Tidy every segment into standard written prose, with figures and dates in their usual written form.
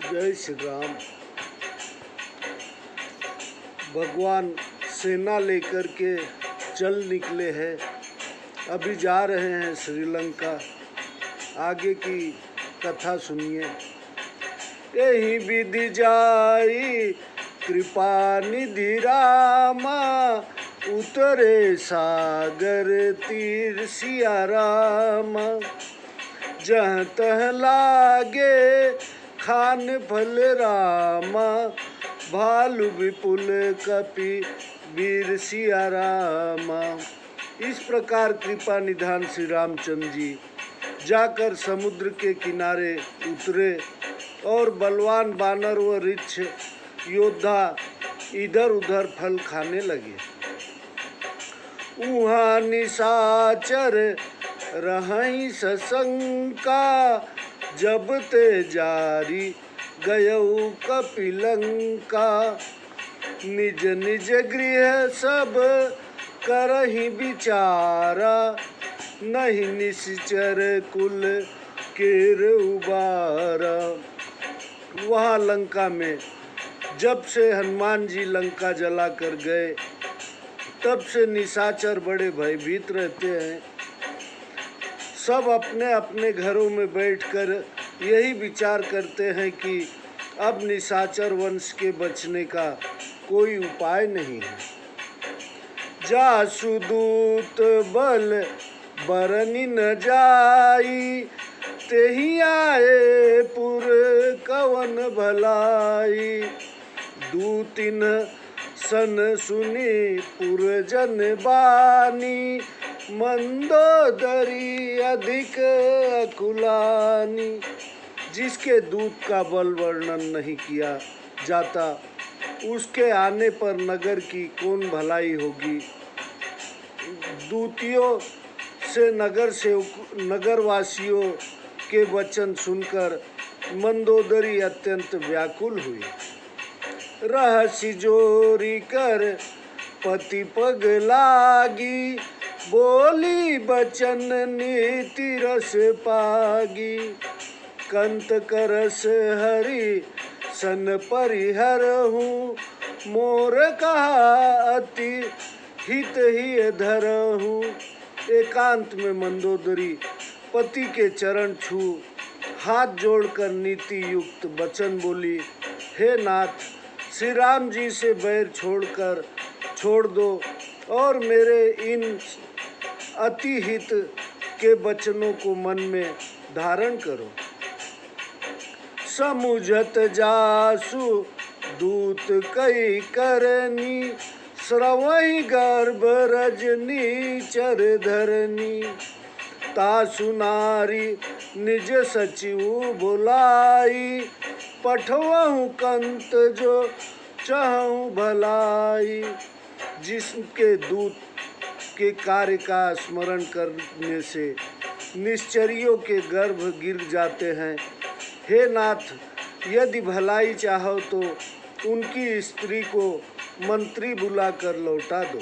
जय श्री राम। भगवान सेना लेकर के चल निकले हैं, अभी जा रहे हैं श्रीलंका। आगे की कथा सुनिए। यही विधि जाई कृपा निधि रामा, उतरे सागर तीर सिया रामा। जहाँ तह लागे खान फल रामा, भालु विपुल कपि वीर सिया रामा। इस प्रकार कृपा निधान श्री रामचंद्र जी जाकर समुद्र के किनारे उतरे और बलवान बानर व रिच्छ योद्धा इधर उधर फल खाने लगे। उहाँ निशाचर रहई सशंका, जब ते जारी गयऊ कपिलंका। निज निज गृह सब करहि विचारा, नहीं निश्चर कुल केर उबारा। वहाँ लंका में जब से हनुमान जी लंका जला कर गए, तब से निशाचर बड़े भयभीत रहते हैं। सब अपने अपने घरों में बैठकर यही विचार करते हैं कि अब निशाचर वंश के बचने का कोई उपाय नहीं है। जासु दूत बल बरनि न जाई, तेहि आए पुर कवन भलाई। दूतिन सन सुनी पुरजन बानी, मंदोदरी अधिक अकुलानी। जिसके दूत का बल वर्णन नहीं किया जाता, उसके आने पर नगर की कौन भलाई होगी। दूतियों से नगरवासियों के वचन सुनकर मंदोदरी अत्यंत व्याकुल हुई। रहसी जोरी कर पति पग लागी, बोली बचन नीति रस पागी। कंत करस हरि सन परिहर हूँ, मोर कहा अति हित ही धरहूँ। एकांत में मंदोदरी पति के चरण छू हाथ जोड़कर नीति युक्त वचन बोली, हे नाथ, श्री राम जी से बैर छोड़ दो और मेरे इन अति हित के वचनों को मन में धारण करो। समुझत जासु दूत कई करनी, श्रवहि गर्भ रजनी चर धरनी। तासु नारी निज सचिव बुलाई, पठवहु कंत जो चाहूं भलाई। जिसके दूत के कार्य का स्मरण करने से निश्चरियों के गर्भ गिर जाते हैं। हे नाथ, यदि भलाई चाहो तो उनकी स्त्री को मंत्री बुलाकर लौटा दो।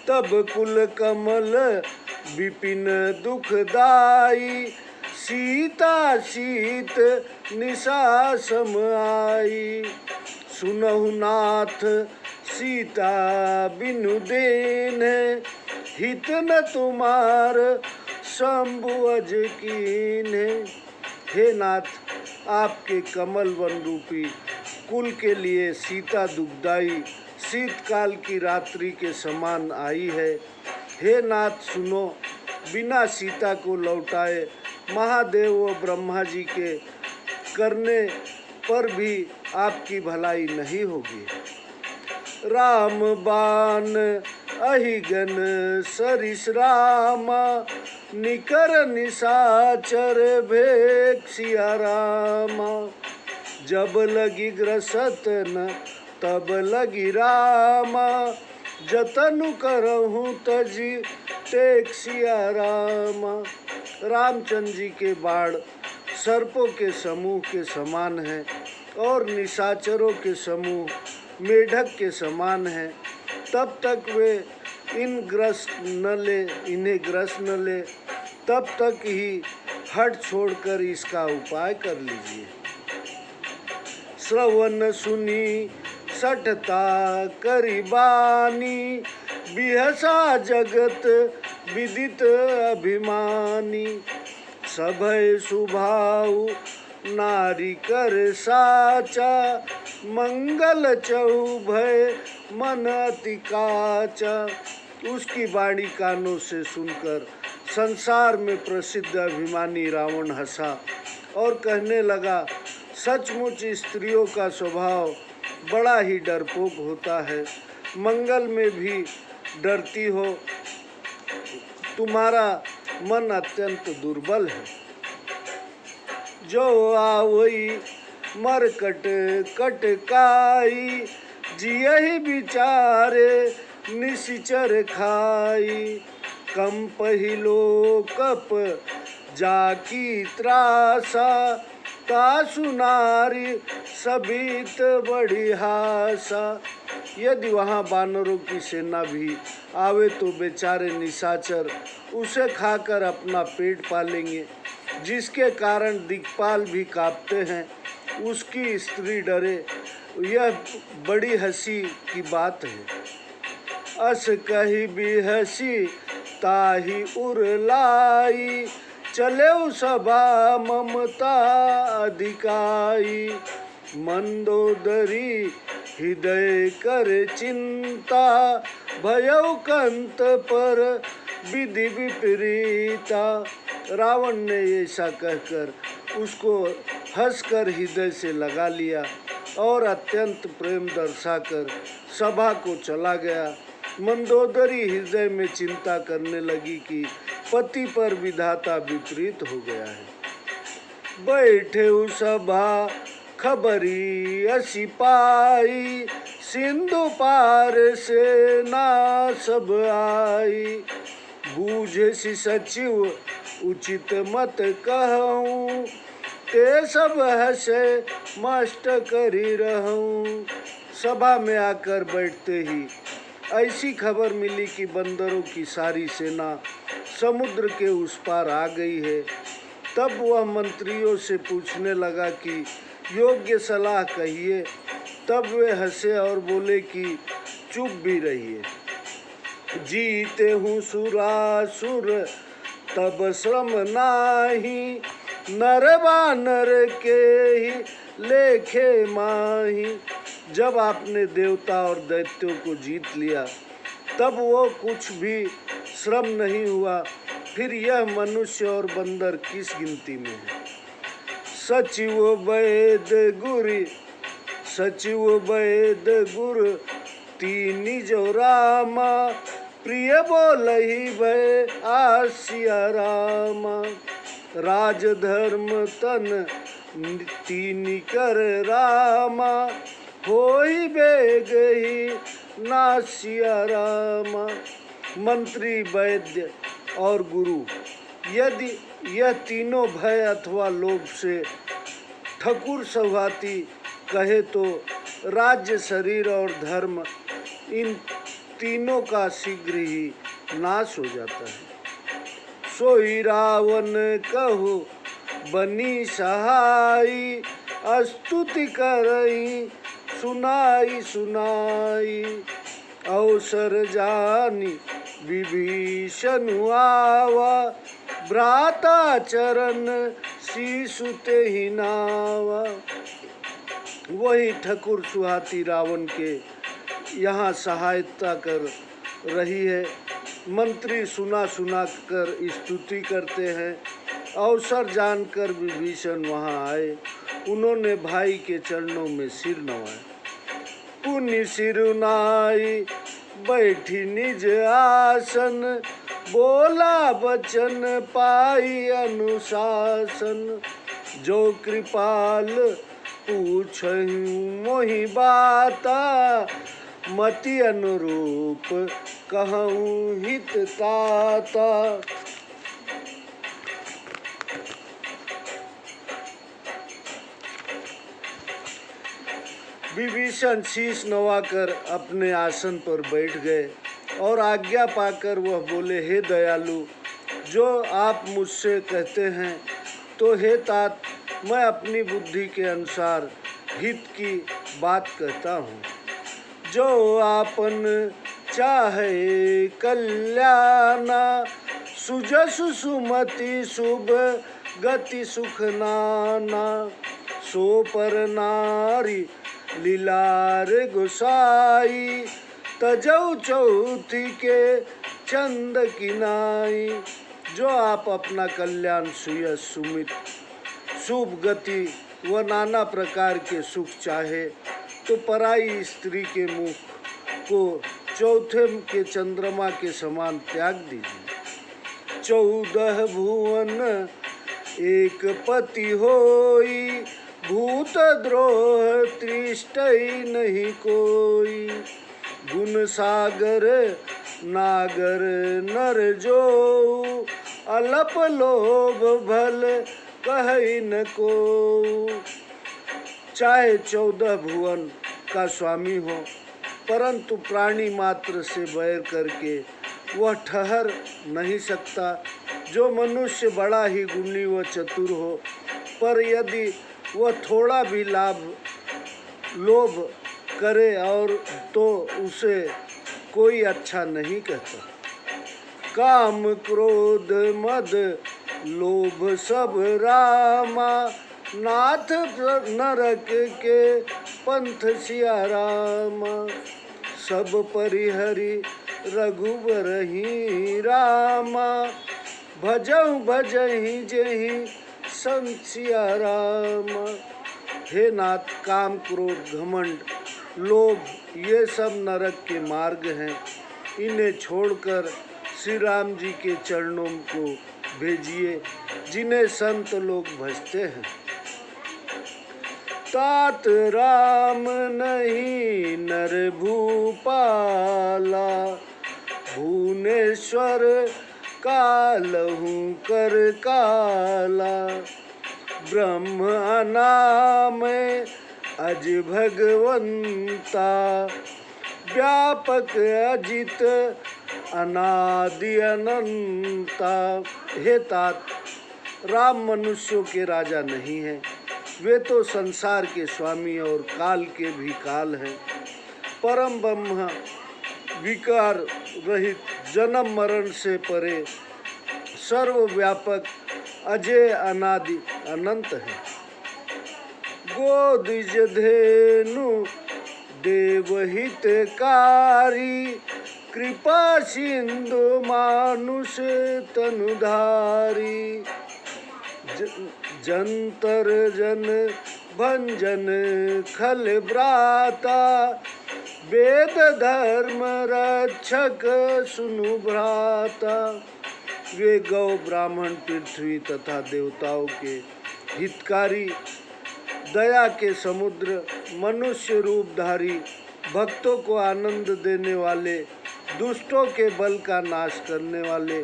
तब कुल कमल विपिन दुखदाई, सीता सीत निशा सम आई। सुनहु नाथ सीता बिनु देन, हित न तुम्हार शंभु अज कीन। हे नाथ, आपके कमल वन रूपी कुल के लिए सीता दुखदाई शीतकाल की रात्रि के समान आई है। हे नाथ सुनो, बिना सीता को लौटाए महादेव व ब्रह्मा जी के करने पर भी आपकी भलाई नहीं होगी। राम बाण अहिगन सरिस रामा, निकर निशाचर भेक सिया रामा। जब लगी ग्रसत न तब लगी रामा, जतनु करहूँ तजी टेक सिया रामा। रामचंद्र जी के बाण सर्पों के समूह के समान हैं और निशाचरों के समूह मेढक के समान हैं। तब तक वे इन्हें ग्रस्त न ले, तब तक ही हट छोड़कर इसका उपाय कर लीजिए। श्रवण सुनी सठता करिबानी, बिहसा जगत विदित अभिमानी। सभय सुभाऊ नारी कर साचा, मंगल चौभय मन अति काचा। उसकी वाणी कानों से सुनकर संसार में प्रसिद्ध अभिमानी रावण हंसा और कहने लगा, सचमुच स्त्रियों का स्वभाव बड़ा ही डरपोक होता है, मंगल में भी डरती हो, तुम्हारा मन अत्यंत दुर्बल है। जो आवई मरकट कटकाई, जियहि विचारे निशिचर खाई। कम पहिलो कप जाकी त्रासा, तासु नारी सबित बड़ी हासा। यदि वहाँ बानरों की सेना भी आवे तो बेचारे निशाचर उसे खाकर अपना पेट पालेंगे, जिसके कारण दिक्पाल भी कांपते हैं। उसकी स्त्री डरे, यह बड़ी हंसी की बात है। अस कही भी हंसी ताही उरलाई, चले सभा ममता अधिकाई। मंदोदरी हृदय कर चिंता, भयउ कंत पर विधि विपरीता। रावण ने ऐसा कहकर उसको हंसकर हृदय से लगा लिया और अत्यंत प्रेम दर्शाकर सभा को चला गया। मंदोदरी हृदय में चिंता करने लगी कि पति पर विधाता विपरीत हो गया है। बैठे सभा खबरी असी पाई, सिंधु पार से ना सब आई। बूझे सी सचिव उचित मत कहूँ, ते सब हंसे मस्त करी रहूँ। सभा में आकर बैठते ही ऐसी खबर मिली कि बंदरों की सारी सेना समुद्र के उस पार आ गई है। तब वह मंत्रियों से पूछने लगा कि योग्य सलाह कहिए। तब वे हंसे और बोले कि चुप भी रहिए। जीते हूँ सुरासुर तब श्रम नाही, नर बानर के ही लेखे माही। जब आपने देवता और दैत्यों को जीत लिया तब वो कुछ भी श्रम नहीं हुआ, फिर यह मनुष्य और बंदर किस गिनती में है। सचिव वैद गुर तीनी जो रामा, प्रिय बोलहि भय आसिया रामा। राजधर्म तन तीनी कर रामा, होई बेगही नासिया रामा। मंत्री, वैद्य और गुरु यदि यह तीनों भय अथवा लोभ से ठकुर सौभाती कहे तो राज्य, शरीर और धर्म, इन तीनों का शीघ्र ही नाश हो जाता है। सोई रावण कहु बनी सहाई, स्तुति करई सुनाई सुनाई। अवसर जानी विभीषण आवा, भ्राता चरण शीसुते ही नावा। वही ठकुर सुहाती रावण के यहाँ सहायता कर रही है। मंत्री सुना सुना कर स्तुति करते हैं। अवसर जानकर विभीषण वहाँ आए। उन्होंने भाई के चरणों में सिर नवाया। पुनि सिरुनाई बैठी निज आसन, बोला वचन पाई अनुशासन। जो कृपाल पूछहु मोहि बाता, मति अनुरूप कहूँ हित ताता। विभीषण शीश नवाकर अपने आसन पर बैठ गए और आज्ञा पाकर वह बोले, हे दयालु, जो आप मुझसे कहते हैं तो हे तात, मैं अपनी बुद्धि के अनुसार हित की बात कहता हूँ। जो आपन चाहे कल्याणा, सुजसु सुमति शुभ गति सुख नाना। सो पर नारी लीलार गोसाई, तजौ चौथी के चंद किनाई। जो आप अपना कल्याण सुयश सुमित शुभ गति व नाना प्रकार के सुख चाहे तो पराई स्त्री के मुख को चौथे के चंद्रमा के समान त्याग दीजिए। 14 भुवन एक पति होई, भूत द्रोह त्रिष्टई नहीं कोई। गुण सागर नागर नर जो, अलप लोभ भल कहई न को। चाहे 14 भुवन का स्वामी हो, परंतु प्राणी मात्र से बैर करके वह ठहर नहीं सकता। जो मनुष्य बड़ा ही गुणी व चतुर हो, पर यदि वह थोड़ा भी लोभ करे और तो उसे कोई अच्छा नहीं कहता। काम क्रोध मद लोभ सब रामा, नाथ नरक के पंथ सिया रामा। सब परिहरि रघुबर ही रामा, भजहु भजहि जेहि संत सिया रामा। हे नाथ, काम क्रोध घमंड लोभ ये सब नरक के मार्ग हैं। इन्हें छोड़कर श्री राम जी के चरणों को भेजिए, जिन्हें संत लोग भजते हैं। तात राम नहीं नर भूपाला, भुवनेश्वर कालहु कर काला। ब्रह्म अनामय अज भगवंता, व्यापक अजित अनादि अनंता। हे तात, राम मनुष्यों के राजा नहीं हैं, वे तो संसार के स्वामी और काल के भी काल हैं। परम ब्रह्म विकार रहित, जन्म मरण से परे, सर्वव्यापक अजय अनादि अनंत है। गोदिज धेनु देवहितकारी, कृपा सिंधु मानुष तनुधारी। जंतर जन भंजन खल भ्राता, वेद धर्म रक्षक सुनु भ्राता। वे गौ ब्राह्मण पृथ्वी तथा देवताओं के हितकारी, दया के समुद्र, मनुष्य रूपधारी, भक्तों को आनंद देने वाले, दुष्टों के बल का नाश करने वाले,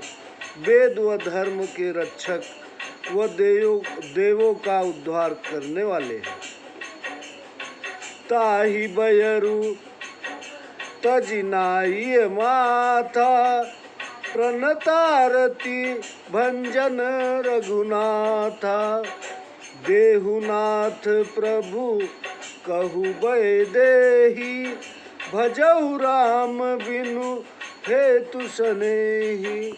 वेद व धर्म के रक्षक व देवों का उद्धार करने वाले हैं। ताहि बयरु तजिनाई माथा, प्रणतारति भंजन रघुनाथा। देहुनाथ प्रभु कहु बय देहि, भजहु राम बिनु हेतु सनेहि।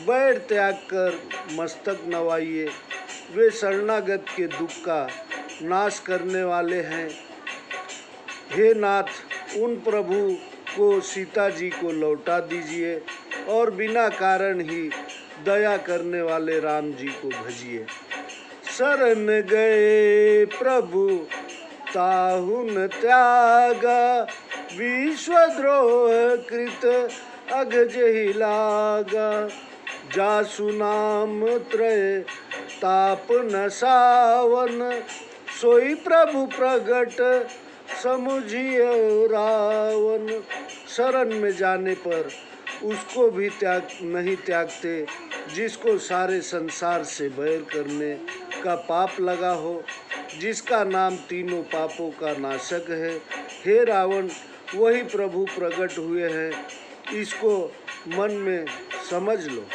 बैर त्याग कर मस्तक नवाइए, वे शरणागत के दुख का नाश करने वाले हैं। हे नाथ, उन प्रभु को सीता जी को लौटा दीजिए और बिना कारण ही दया करने वाले राम जी को भजिए। शरण गए प्रभु ताहु न त्यागा, विश्वद्रोह कृत अगज ही लागा। जासु नाम त्रय ताप न सावन, सोई प्रभु प्रगट समुझिए रावण। शरण में जाने पर उसको भी नहीं त्यागते जिसको सारे संसार से बैर करने का पाप लगा हो, जिसका नाम तीनों पापों का नाशक है। हे रावण, वही प्रभु प्रकट हुए हैं, इसको मन में समझ लो।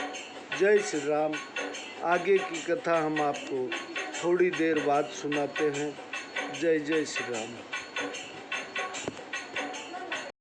जय श्री राम। आगे की कथा हम आपको थोड़ी देर बाद सुनाते हैं। जय जय श्री राम।